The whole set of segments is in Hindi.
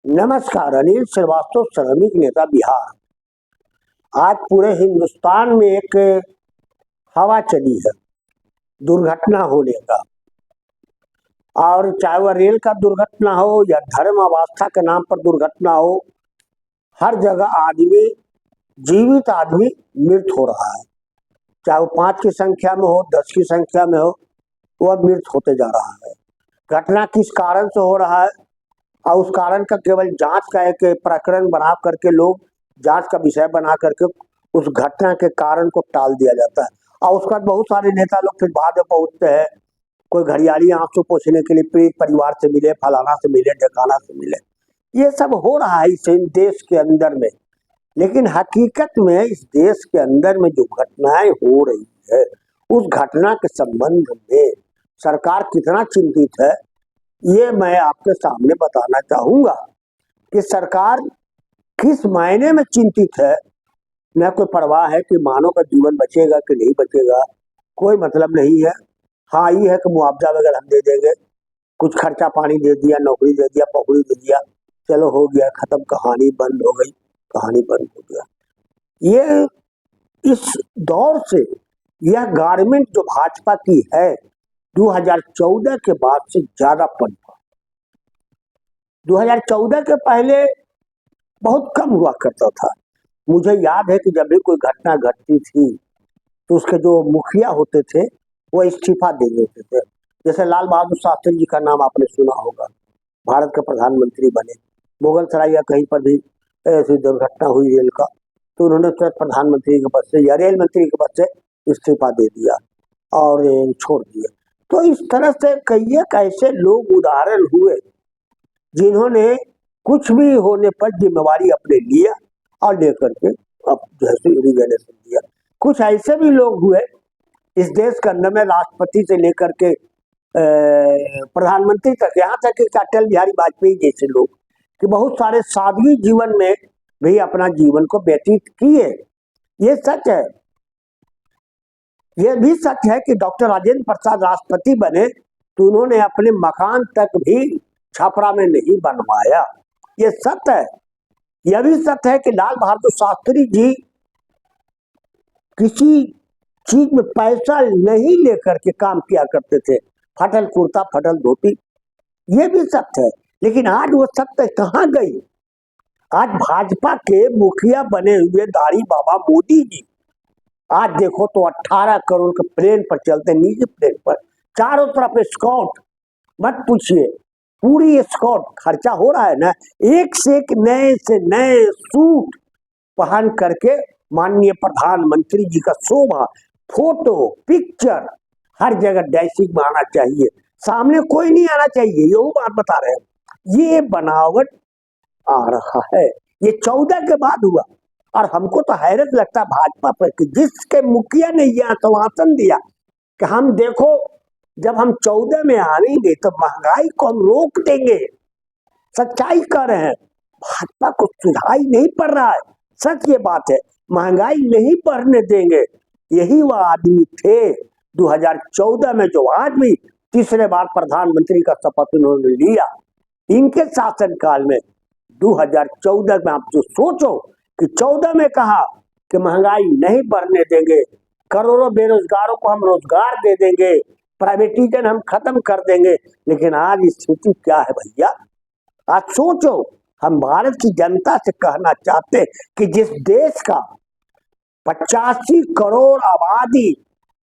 नमस्कार। अनिल श्रीवास्तव, श्रमिक नेता, बिहार। आज पूरे हिंदुस्तान में एक हवा चली है दुर्घटना होने का। और चाहे वह रेल का दुर्घटना हो या धर्म आस्था के नाम पर दुर्घटना हो, हर जगह आदमी, जीवित आदमी मृत हो रहा है। चाहे वो 5 की संख्या में हो, 10 की संख्या में हो, वह मृत होते जा रहा है। घटना किस कारण से हो रहा है और उस कारण का केवल जांच का एक प्रकरण बना करके लोग जांच का विषय बना करके उस घटना के कारण को टाल दिया जाता है। और उसके बाद बहुत सारे नेता लोग फिर बाद में पहुंचते हैं, कोई घड़ियाली आंसू पोंछने के लिए पीड़ित परिवार से मिले, फलाना से मिले, ढकाना से मिले। ये सब हो रहा है इस देश के अंदर में। लेकिन हकीकत में इस देश के अंदर में जो घटनाएं हो रही है, उस घटना के संबंध में सरकार कितना चिंतित है, ये मैं आपके सामने बताना चाहूंगा कि सरकार किस मायने में चिंतित है। न कोई परवाह है कि मानव का जीवन बचेगा कि नहीं बचेगा, कोई मतलब नहीं है। हाँ, ये है कि मुआवजा वगैरह हम दे देंगे, कुछ खर्चा पानी दे दिया, नौकरी दे दिया, पकड़ी दे दिया, चलो हो गया, खत्म, कहानी बंद हो गई, कहानी बंद हो गया। ये इस दौर से यह गारमेंट जो भाजपा की है 2014 के बाद से ज्यादा पनपा। 2014 के पहले बहुत कम हुआ करता था। मुझे याद है कि जब भी कोई घटना घटती थी तो उसके जो मुखिया होते थे वो इस्तीफा दे देते थे। जैसे लाल बहादुर शास्त्री जी का नाम आपने सुना होगा, भारत के प्रधानमंत्री बने। मुगल सराय या कहीं पर भी ऐसी दुर्घटना हुई रेल का, तो उन्होंने तुरंत प्रधानमंत्री के पद से या रेल मंत्री के पद से इस्तीफा दे दिया और छोड़ दिया। तो इस तरह से कई ऐसे लोग उदाहरण हुए जिन्होंने कुछ भी होने पर जिम्मेवारी अपने लिया और लेकर के अब जैसे रिजाइनेशन दिया। कुछ ऐसे भी लोग हुए इस देश के अंदर में, राष्ट्रपति से लेकर के प्रधानमंत्री तक, यहाँ तक कि अटल बिहारी वाजपेयी जैसे लोग, कि बहुत सारे सादगी जीवन में भी अपना जीवन को व्यतीत किए। ये सच है। यह भी सच है कि डॉक्टर राजेंद्र प्रसाद राष्ट्रपति बने तो उन्होंने अपने मकान तक भी छपरा में नहीं बनवाया। ये सत्य है। यह भी सत्य है कि लाल बहादुर शास्त्री जी किसी चीज में पैसा नहीं लेकर के काम किया करते थे, फटल कुर्ता, फटल धोती। ये भी सत्य है। लेकिन आज वो सत्य कहाँ गई? आज भाजपा के मुखिया बने हुए दाढ़ी बाबा मोदी जी आज देखो तो 18 करोड़ के प्लेन पर चलते, निजी प्लेन पर, चारों तरफ स्कॉट, मत पूछिए, पूरी स्कॉट खर्चा हो रहा है ना। एक से एक नए से नए सूट पहन करके माननीय प्रधानमंत्री जी का शोभा, फोटो, पिक्चर हर जगह डैशिंग में आना चाहिए, सामने कोई नहीं आना चाहिए। ये बात बता रहे हैं। ये बनावट आ रहा है। ये 14 के बाद हुआ। और हमको तो हैरत लगता है भाजपा पर कि जिसके मुखिया ने यह आश्वासन दिया कि हम देखो जब हम 14 में आएंगे तो महंगाई को हम रोक देंगे, सच्चाई कर रहे हैं। भाजपा को सुधाई नहीं पड़ रहा है। सच ये बात है, महंगाई नहीं बढ़ने देंगे। यही वह आदमी थे 2014 में जो आज भी तीसरे बार प्रधानमंत्री का शपथ उन्होंने लिया। इनके शासनकाल में 2014 में आप जो सोचो कि 14 में कहा कि महंगाई नहीं बढ़ने देंगे, करोड़ों बेरोजगारों को हम रोजगार दे देंगे, प्राइवेटाइजेशन हम खत्म कर देंगे। लेकिन आज स्थिति क्या है भैया? आज सोचो। हम भारत की जनता से कहना चाहते हैं कि जिस देश का 85 करोड़ आबादी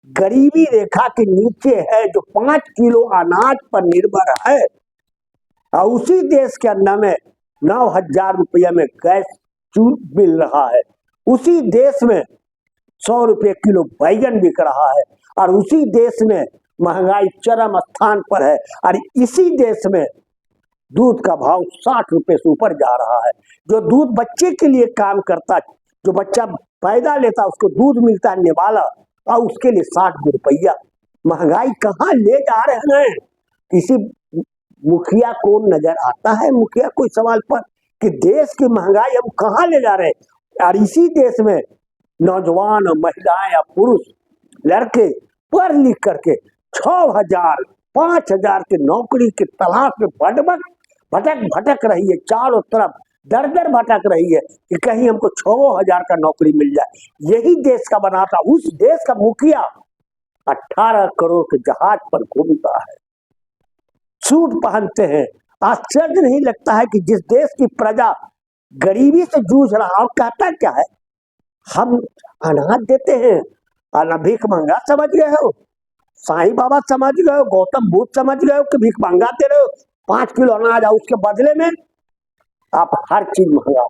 गरीबी रेखा के नीचे है, जो 5 किलो अनाज पर निर्भर है, और उसी देश के अंदर में 9,000 रुपये में गैस मिल रहा है, उसी देश में 100 रुपये किलो बैगन बिक रहा है, और उसी देश में महंगाई चरम स्थान पर है, और इसी देश में दूध का भाव 60 रुपये से ऊपर जा रहा है। जो दूध बच्चे के लिए काम करता, जो बच्चा पैदा लेता उसको दूध मिलता है निवाला, और उसके लिए 60 रुपया। महंगाई कहाँ ले जा रहे हैं? किसी मुखिया को नजर आता है, मुखिया कोई सवाल पर कि देश की महंगाई हम कहाँ ले जा रहे हैं? और इसी देश में नौजवान और महिलाएं या पुरुष लड़के पढ़ लिख करके 6,000 5,000 की नौकरी की तलाश में भटभट भटक भटक रही है, चारों तरफ दर दर भटक रही है कि कहीं हमको 6,000 का नौकरी मिल जाए। यही देश का बनाता, उस देश का मुखिया 18 करोड़ के जहाज पर घूमता है, सूट पहनते हैं। आश्चर्य नहीं लगता है कि जिस देश की प्रजा गरीबी से जूझ रहा, और कहता क्या है, हम अनाज देते हैं। भीख मंगा समझ गए हो, साईं बाबा समझ गए हो, गौतम बुद्ध समझ गए हो कि भीख मंगाते रहो, 5 किलो अनाज आओ, उसके बदले में आप हर चीज मंगाओ।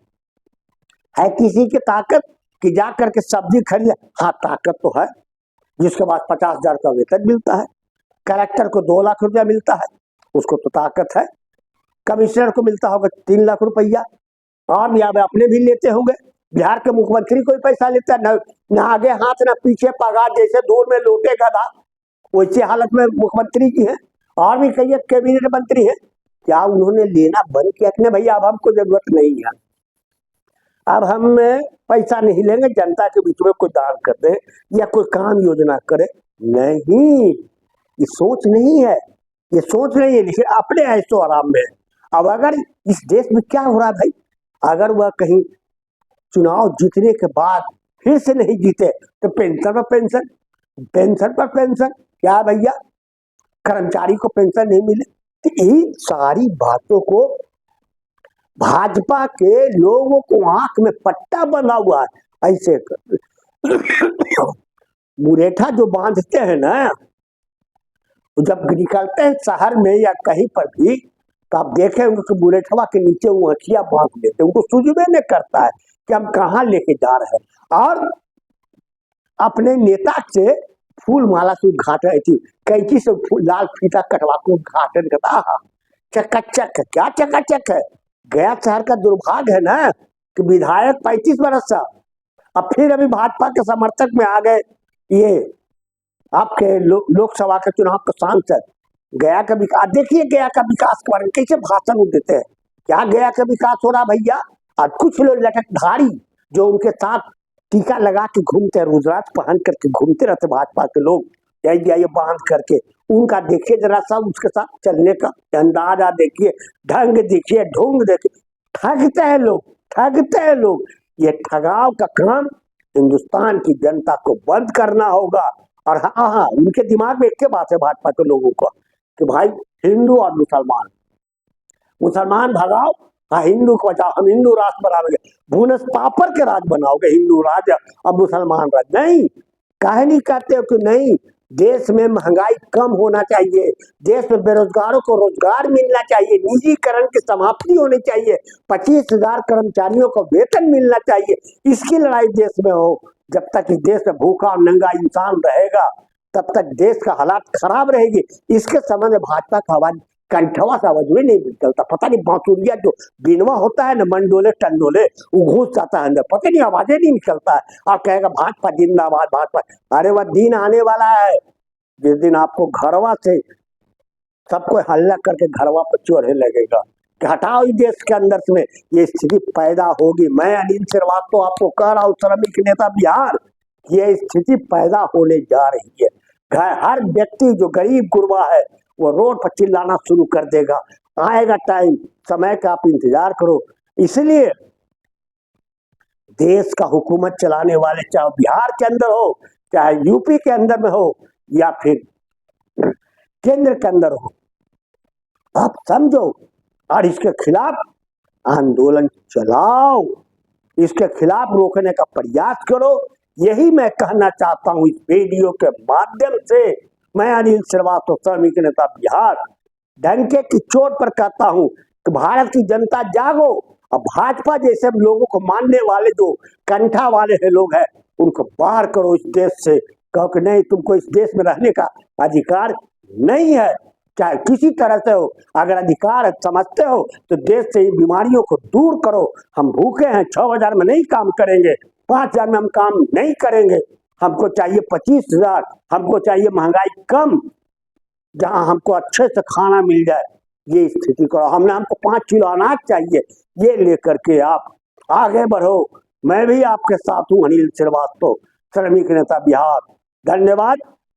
है किसी की ताकत कि जा करके सब्जी खरीद? हाँ, ताकत तो है, जिसके बाद 50,000 का वेतन मिलता है, कलेक्टर को 2 लाख रुपया मिलता है, उसको तो ताकत है। कमिश्नर को मिलता होगा 3 लाख रुपया, और भी अपने भी लेते होंगे। बिहार के मुख्यमंत्री कोई पैसा लेता है न आगे हाथ न पीछे पगार, जैसे दूर में लोटे गधा, वैसी हालत में मुख्यमंत्री की है। और भी कई कैबिनेट मंत्री हैं, क्या उन्होंने लेना बंद किया कि भैया अब हमको जरूरत नहीं है, अब हम पैसा नहीं लेंगे, जनता के बीच में कोई दान कर दे या कोई काम योजना करे? नहीं, ये सोच नहीं है, ये सोच नहीं है, लेकिन अपने ऐसो आराम में। अब अगर इस देश में क्या हो रहा है भाई, अगर वह कहीं चुनाव जीतने के बाद फिर से नहीं जीते तो पेंशन पर पेंशन, पेंशन पर पेंशन, क्या भैया कर्मचारी को पेंशन नहीं मिले? तो इन सारी बातों को भाजपा के लोगों को आंख में पट्टा बना हुआ है। ऐसे मुरेठा जो बांधते हैं ना, जब निकलते हैं शहर में या कहीं पर भी, तो आप देखे होंगे कि मुरेठवा के नीचे वो अखिया बांध लेते, उनको सूझबे नहीं करता है कि हम कहाँ लेके जा रहे हैं। और अपने नेता से फूल माला से उद्घाटन, कैंची से लाल फीता कटवा के उद्घाटन करता, चकाचक है। क्या चकाचक है? गया शहर का दुर्भाग्य है ना कि विधायक 35 बरस से, अब फिर अभी भाजपा के समर्थक में आ गए ये आपके लोकसभा के चुनाव के सांसद। गया का विकास देखिए, गया का विकास के बारे में कैसे भाषण देते हैं। क्या गया का विकास हो रहा भैया? और कुछ लोग लटकधारी जो उनके साथ टीका लगा के घूमते, रुद्राक्ष पहन करके घूमते रहते भाजपा के लोग, ये बांध करके, उनका देखिए जरा सा उसके साथ चलने का अंदाजा देखिए, ढंग देखिए, ढोंग देखिए। ठगते हैं लोग, ठगते हैं लोग। ये ठगाव का काम हिंदुस्तान की जनता को बंद करना होगा। और हाँ, उनके दिमाग में एक बात है भाजपा के लोगों को कि भाई हिंदू और मुसलमान, मुसलमान भगाओ, हाँ हिंदू को बचाओ, हम हिंदू राष्ट्र बनाओगे, भूनस पापड़ के राज बनाओगे, हिंदू राज और मुसलमान राज नहीं। काहे नहीं कहते हो कि नहीं, देश में महंगाई कम होना चाहिए, देश में बेरोजगारों को रोजगार मिलना चाहिए, निजीकरण की समाप्ति होनी चाहिए, 25,000 कर्मचारियों को वेतन मिलना चाहिए। इसकी लड़ाई देश में हो। जब तक इस देश में भूखा और नंगा इंसान रहेगा तब तक देश का हालात खराब रहेगी। इसके संबंध में भाजपा का आवाज कंठवा से आवाज में नहीं निकलता। पता नहीं बांसुरिया जो बिनवा होता है ना, मंडोले टंडोले, वो घुस जाता है अंदर, पता नहीं आवाजें नहीं निकलता है, और कहेगा भाजपा जिंदाबाद भाजपा। अरे वह दिन आने वाला है जिस दिन आपको घरवा से सबको हल्ला करके घरवा पर चोरे लगेगा कि हटाओ इस देश के अंदर से, ये स्थिति पैदा होगी। मैं अनिल श्रीवास्तव आपको कह रहा हूँ, श्रमिक नेता बिहार, ये स्थिति पैदा होने जा रही है। हर व्यक्ति जो गरीब गुरबा है वो रोड पर चिल्लाना शुरू कर देगा। आएगा टाइम, समय का आप इंतजार करो। इसलिए देश का हुकूमत चलाने वाले, चाहे बिहार के अंदर हो, चाहे यूपी के अंदर में हो, या फिर केंद्र के अंदर हो, आप समझो और इसके खिलाफ आंदोलन चलाओ, इसके खिलाफ रोकने का प्रयास करो। यही मैं कहना चाहता हूं इस वीडियो के माध्यम से। मैं अनिल श्रीवास्तव, श्रमिक नेता बिहार, डंके की चोट पर कहता हूं कि भारत की जनता जागो, और भाजपा जैसे लोगों को मानने वाले जो कंठा वाले है लोग हैं, उनको बाहर करो इस देश से। कहो कि नहीं, तुमको इस देश में रहने का अधिकार नहीं है, चाहे किसी तरह से हो। अगर अधिकार समझते हो तो देश से इन बीमारियों को दूर करो। हम भूखे हैं, 6,000 में नहीं काम करेंगे, 5,000 में हम काम नहीं करेंगे। हमको चाहिए 25,000, हमको चाहिए महंगाई कम, जहां हमको अच्छे से खाना मिल जाए। ये स्थिति करो। हमको 5 किलो अनाज चाहिए, ये लेकर के आप आगे बढ़ो। मैं भी आपके साथ हूँ, अनिल श्रीवास्तव, श्रमिक नेता बिहार। धन्यवाद।